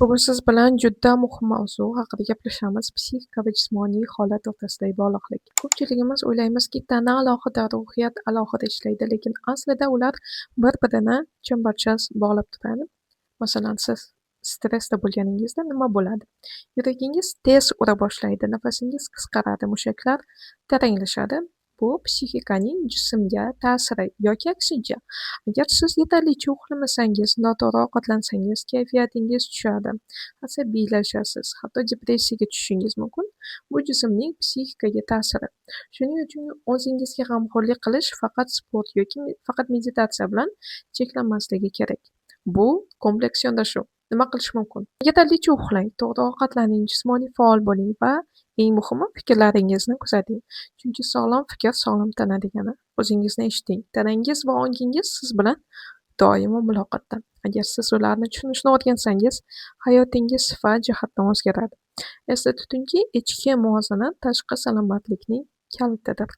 Bugun siz bilan juda muhim mavzu haqida gaplashamiz. Psixika va jismoniy holat o'rtasidagi bog'liqlik. Ko'pchiligimiz o'ylaymizki, tana alohida, ruhiyat alohida ishlaydi, lekin aslida ular bir-birini chambarchas bog'lab turadi. Masalan, siz stressda bo'lganingizda nima bo'ladi? Yuragingiz tez ura boshlaydi, nafasingiz qisqaradi, mushaklar taranglashadi. Bu psixikaning jismga ta'siri yoki aksincha. Agar siz yetarlicha uxlamasangiz, noto'g'ri ovqatlansangiz, kayfiyatingiz tushadi, asabiylashasiz, hatto depressiyaga tushishingiz mumkin. Bu jismning psixikaga ta'siri. Shuning uchun o'zingizga g'amxo'rlik qilish faqat sport yoki faqat meditatsiya bilan cheklanmasligi kerak. Bu kompleks yondashuv. Nima qilish mumkin? Yetarlicha uxlang, to'g'ri ovqatlaning, jismoniy faol bo'ling va eng muhimi fikrlaringizni kuzating. Chunki sog'lom fikr sog'lom tana degani. O'zingizni eshiting. Tanangiz va ongingiz siz bilan doimo muloqotda. Agar siz ularni tushunishni o'rgansangiz, hayotingiz sifat jihatdan o'zgaradi. Esda tutingki, ichki muvozanat tashqi salomatlikning kalitidir.